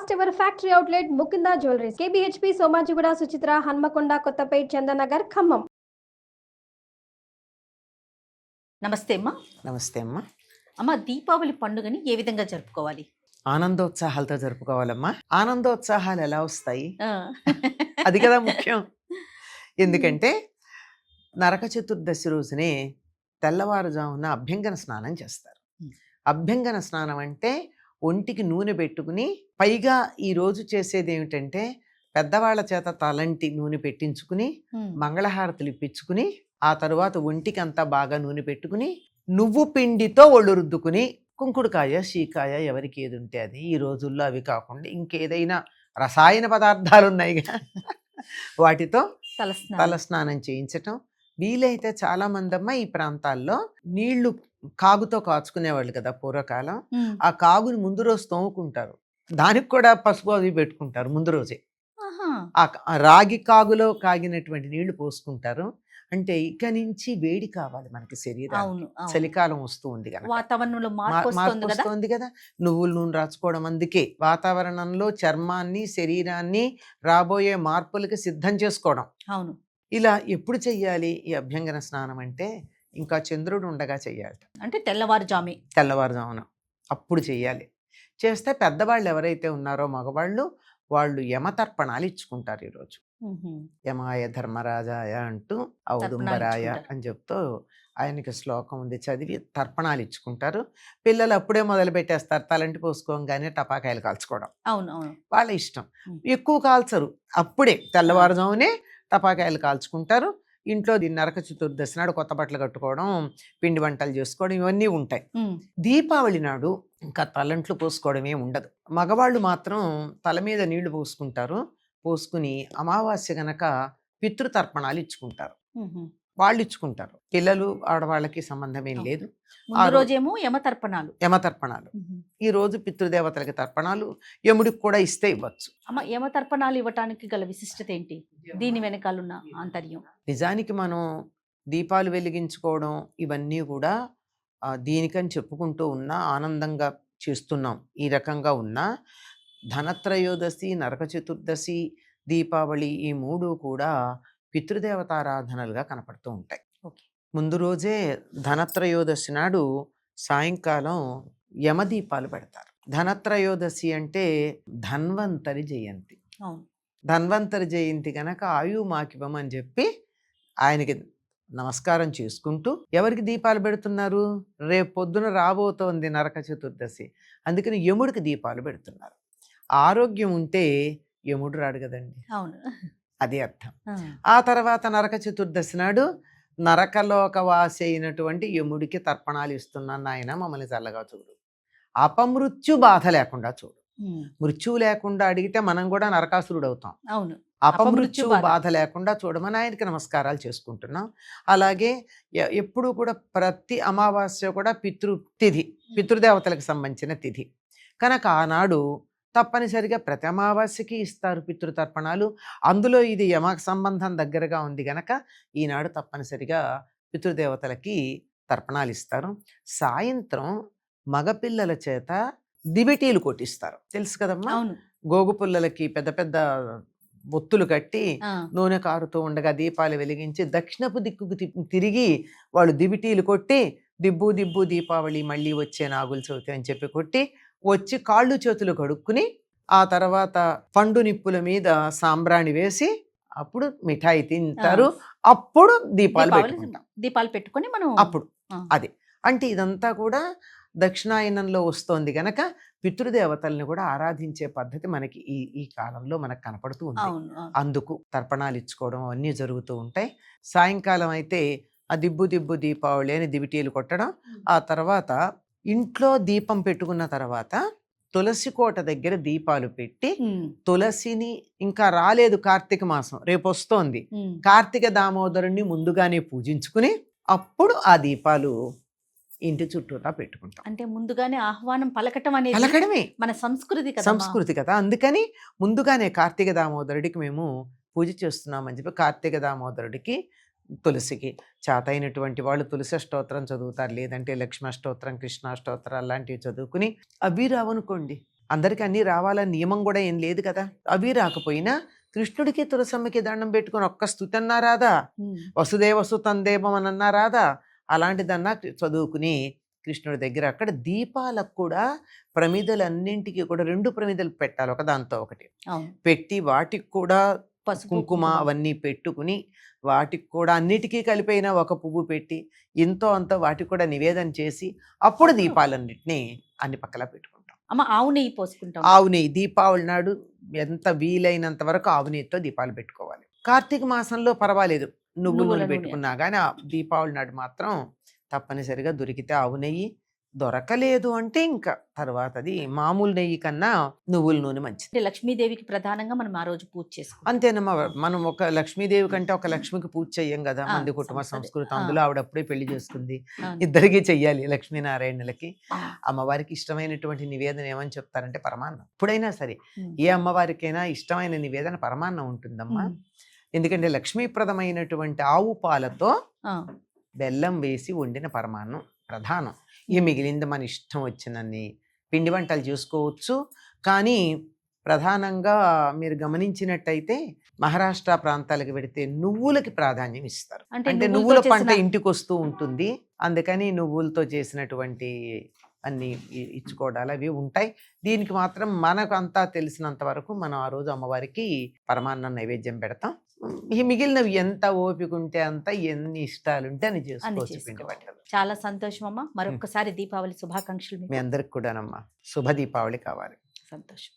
First ever factory outlet Mukunda jewelleries KBHP Somajiguda Suchitra Hanamkonda Kothapet Chandanagar Khammam. నమస్తే అమ్మా. నమస్తే అమ్మా. అమ్మ, దీపావళి పండుగని ఏ విధంగా జరుపుకోవాలి? ఆనందోత్సాహాలతో జరుపుకోవాలమ్మా. ఆనందోత్సాహాలు ఎలా వస్తాయి? అది కదా ముఖ్యం. ఎందుకంటే నరక చతుర్దశి రోజునే తెల్లవారుజామున అభ్యంగన స్నానం చేస్తారు. అభ్యంగన స్నానం అంటే ఒంటికి నూనె పెట్టుకుని, పైగా ఈ రోజు చేసేది ఏమిటంటే పెద్దవాళ్ల చేత తలంటి నూనె పెట్టించుకుని మంగళహారతులు ఇప్పించుకుని, ఆ తరువాత ఒంటికి అంతా బాగా నూనె పెట్టుకుని నువ్వు పిండితో ఒళ్ళు రుద్దుకుని, కుంకుడుకాయ షీకాయ ఎవరికి ఏది ఉంటే అది, ఈ రోజుల్లో అవి కాకుండా ఇంకేదైనా రసాయన పదార్థాలు ఉన్నాయిగా వాటితో తలస్నానం చేయించటం. వీలైతే చాలా మంది అమ్మ ఈ ప్రాంతాల్లో నీళ్లు కాగుతో కాచుకునేవాళ్ళు కదా పూర్వకాలం. ఆ కాగుని ముందు రోజు తోముకుంటారు, దానికి కూడా పసుపు అవి పెట్టుకుంటారు ముందు రోజే. ఆ రాగి కాగులో కాగినటువంటి నీళ్లు పోసుకుంటారు. అంటే ఇక నుంచి వేడి కావాలి మనకి శరీరానికి, చలికాలం వస్తూ ఉంది కదా, వాతావరణంలో మార్పు వస్తుంది కదా. నువ్వుల నూనె రాసుకోవడం అందుకే వాతావరణంలో చర్మాన్ని శరీరాన్ని రాబోయే మార్పులకి సిద్ధం చేసుకోవడం. అవును. ఇలా ఎప్పుడు చెయ్యాలి ఈ అభ్యంగన స్నానం అంటే? ఇంకా చంద్రుడు ఉండగా చెయ్యాలి. అంటే తెల్లవారుజామున అప్పుడు చెయ్యాలి. చేస్తే పెద్దవాళ్ళు ఎవరైతే ఉన్నారో మగవాళ్ళు, వాళ్ళు యమతర్పణాలు ఇచ్చుకుంటారు ఈరోజు. యమాయ ధర్మరాజాయ అంటూ ఔదుంబరాయ అని చెప్తూ ఆయనకి శ్లోకం ఉంది, చదివి తర్పణాలు ఇచ్చుకుంటారు. పిల్లలు అప్పుడే మొదలు పెట్టేస్తారు, తలంటి పోసుకోగానే టపాకాయలు కాల్చుకోవడం. వాళ్ళ ఇష్టం. ఎక్కువ కాల్చరు, అప్పుడే తెల్లవారుజామునే టపాకాయలు కాల్చుకుంటారు. ఇంట్లో నరక చతుర్దశి నాడు కొత్త బట్టలు కట్టుకోవడం, పిండి వంటలు చేసుకోవడం ఇవన్నీ ఉంటాయి. దీపావళి నాడు ఇంకా తలంట్లు పోసుకోవడమే ఉండదు. మగవాళ్ళు మాత్రం తల మీద నీళ్లు పోసుకుంటారు. పోసుకుని అమావాస్య గనక పితృతర్పణాలు ఇచ్చుకుంటారు. వాళ్ళు ఇచ్చుకుంటారు, పిల్లలు ఆడవాళ్ళకి సంబంధం ఏం లేదు. ఆ రోజేమో యమతర్పణాలు. ఈ రోజు పితృదేవతలకి తర్పణాలు, యముడికి కూడా ఇస్తే ఇవ్వచ్చు. యమతర్పణాలు ఇవ్వటానికి గల విశిష్టత ఏంటి? దీని వెనకాలన్న ఆంతర్యం? నిజానికి మనం దీపాలు వెలిగించుకోవడం ఇవన్నీ కూడా దీనికని చెప్పుకుంటూ ఉన్నా, ఆనందంగా చేస్తున్నాం. ఈ రకంగా ఉన్నా ధనత్రయోదశి, నరక చతుర్దశి, దీపావళి ఈ మూడు కూడా పితృదేవతారాధనలుగా కనపడుతూ ఉంటాయి. ముందు రోజే ధనత్రయోదశి నాడు సాయంకాలం యమదీపాలు పెడతారు. ధనత్రయోదశి అంటే ధన్వంతరి జయంతి. ధన్వంతరి జయంతి గనక ఆయుమాకివం అని చెప్పి ఆయనకి నమస్కారం చేసుకుంటూ ఎవరికి దీపాలు పెడుతున్నారు? రేపు పొద్దున రాబోతోంది నరక చతుర్దశి, అందుకని యముడికి దీపాలు పెడుతున్నారు. ఆరోగ్యం ఉంటే యముడు రాడు కదండి, అది అర్థం. ఆ తర్వాత నరక చతుర్దశి నాడు నరకలోకవాసి అయినటువంటి యముడికి తర్పణాలు ఇస్తున్నాను, ఆయన మమ్మల్ని చల్లగా చూడు, అపమృత్యు బాధ లేకుండా చూడు. మృత్యువు లేకుండా అడిగితే మనం కూడా నరకాసురుడు అవుతాం. అపమృత్యు బాధ లేకుండా చూడమని ఆయనకి నమస్కారాలు చేసుకుంటున్నాం. అలాగే ఎప్పుడు కూడా ప్రతి అమావాస్య కూడా పితృతిథి, పితృదేవతలకు సంబంధించిన తిథి కనుక ఆనాడు తప్పనిసరిగా ప్రతి అమావాస్యకి ఇస్తారు పితృతర్పణాలు. అందులో ఇది యమకు సంబంధం దగ్గరగా ఉంది గనక ఈనాడు తప్పనిసరిగా పితృదేవతలకి తర్పణాలు ఇస్తారు. సాయంత్రం మగపిల్లల చేత దివిటీలు కొట్టిస్తారు, తెలుసు కదమ్మా. గోగు పుల్లలకి పెద్ద పెద్ద బొత్తులు కట్టి నూనె కారుతూ ఉండగా దీపాలు వెలిగించి దక్షిణపు దిక్కుకు తిరిగి వాళ్ళు దివిటీలు కొట్టి, దిబ్బు దిబ్బు దీపావళి మళ్ళీ వచ్చే నాగుల చవితి అని చెప్పి కొట్టి వచ్చి కాళ్ళు చేతులు కడుక్కుని, ఆ తర్వాత పండు నిప్పుల మీద సాంబ్రాణి వేసి అప్పుడు మిఠాయి తింటారు. అప్పుడు దీపాలు పెట్టుకుని మనం అప్పుడు అది అంటే ఇదంతా కూడా దక్షిణాయనంలో వస్తోంది గనక పితృదేవతల్ని కూడా ఆరాధించే పద్ధతి మనకి ఈ కాలంలో మనకు కనపడుతూ ఉంది. అందుకు తర్పణాలు ఇచ్చుకోవడం అవన్నీ జరుగుతూ ఉంటాయి. సాయంకాలం అయితే ఆ దిబ్బు దిబ్బు దీపావళి అని దివిటీలు కొట్టడం. ఆ తర్వాత ఇంట్లో దీపం పెట్టుకున్న తర్వాత తులసి కోట దగ్గర దీపాలు పెట్టి, తులసిని ఇంకా రాలేదు కార్తీక మాసం రేపు వస్తోంది, కార్తీక దామోదరుణ్ణి ముందుగానే పూజించుకుని అప్పుడు ఆ దీపాలు ఇంటి చుట్టూరా పెట్టుకుంటాం. అంటే ముందుగానే ఆహ్వానం పలకటమే మన సంస్కృతి కదా. అందుకని ముందుగానే కార్తీక దామోదరుడికి మేము పూజ చేస్తున్నామని చెప్పి కార్తీక దామోదరుడికి తులసికి చేతైనటువంటి వాళ్ళు తులసి స్తోత్రం చదువుతారు, లేదంటే లక్ష్మీ స్తోత్రం, కృష్ణ స్తోత్రం అలాంటివి చదువుకుని, అవి రావనుకోండి అందరికి అన్నీ రావాలని నియమం కూడా ఏం లేదు కదా. అవి రాకపోయినా కృష్ణుడికి తులసమ్మకి దండం పెట్టుకుని ఒక్క స్థుతి అన్నా రాదా, వసుదేవ సుతం దేవం అని అన్నా రాదా, అలాంటిదన్నా చదువుకుని కృష్ణుడి దగ్గర అక్కడ దీపాలకు కూడా ప్రమిదలన్నింటికి కూడా 2 ప్రమిదలు పెట్టాలి, ఒకదాంతో ఒకటి పెట్టి వాటికి కూడా కుంకుమ అవన్నీ పెట్టుకుని వాటికి కూడా అన్నిటికీ కలిపైన ఒక పువ్వు పెట్టి ఇంతో అంతో వాటికి కూడా నివేదన చేసి అప్పుడు దీపాలన్నిటినీ అన్ని పక్కల పెట్టుకుంటాం. అమ్మ ఆవు నెయ్యి పోసుకుంటాం. ఆవు నెయ్యి దీపావళి నాడు ఎంత వీలైనంత వరకు ఆవు నెయ్యితో దీపాలు పెట్టుకోవాలి. కార్తీక మాసంలో పర్వాలేదు నువ్వుల నూనె పెట్టుకున్నా కానీ ఆ దీపావళి నాడు మాత్రం తప్పనిసరిగా దొరికితే ఆవు నెయ్యి, దొరకలేదు అంటే ఇంకా తర్వాత అది మామూలు నెయ్యి కన్నా నువ్వుల నూనె మంచిది. అంటే లక్ష్మీదేవికి ప్రధానంగా మనం ఆ రోజు పూజ చేసుకుంటాం. అంతేనమ్మా, మనం ఒక లక్ష్మీదేవి కంటే ఒక లక్ష్మికి పూజ చెయ్యం కదా, మంది కుటుంబ సంస్కృతి. అందులో ఆవిడప్పుడే పెళ్లి చేసుకుంది, ఇద్దరికి చెయ్యాలి లక్ష్మీనారాయణులకి. అమ్మవారికి ఇష్టమైనటువంటి నివేదన ఏమని చెప్తారంటే పరమాన్నం. ఎప్పుడైనా సరే ఏ అమ్మవారికైనా ఇష్టమైన నివేదన పరమాన్నం ఉంటుందమ్మా. ఎందుకంటే లక్ష్మీప్రదమైనటువంటి ఆవు పాలతో బెల్లం వేసి వండిన పరమాన్నం ప్రధానం. ఇక మిగిలింది మన ఇష్టం వచ్చినన్ని పిండి వంటలు చేసుకోవచ్చు. కానీ ప్రధానంగా మీరు గమనించినట్టయితే మహారాష్ట్ర ప్రాంతాలకు వెడితే నువ్వులకి ప్రాధాన్యం ఇస్తారు. అంటే నువ్వుల పంట ఇంటికి వస్తూ ఉంటుంది, అందుకని నువ్వులతో చేసినటువంటి అన్ని ఇచ్చుకోవడాలు అవి ఉంటాయి. దీనికి మాత్రం మనకు అంతా తెలిసినంత వరకు మనం ఆ రోజు అమ్మవారికి పరమాన్నం నైవేద్యం పెడతాం. ఈ మిగిలినవి ఎంత ఓపిక ఉంటే అంత, ఎన్ని ఇష్టాలు ఉంటే అని చేసుకోవచ్చు పిండి వంటలు. చాలా సంతోషం అమ్మా. మరొకసారి దీపావళి శుభాకాంక్షలు మీ అందరికి కూడానమ్మా. శుభ దీపావళి కావాలి. సంతోషం.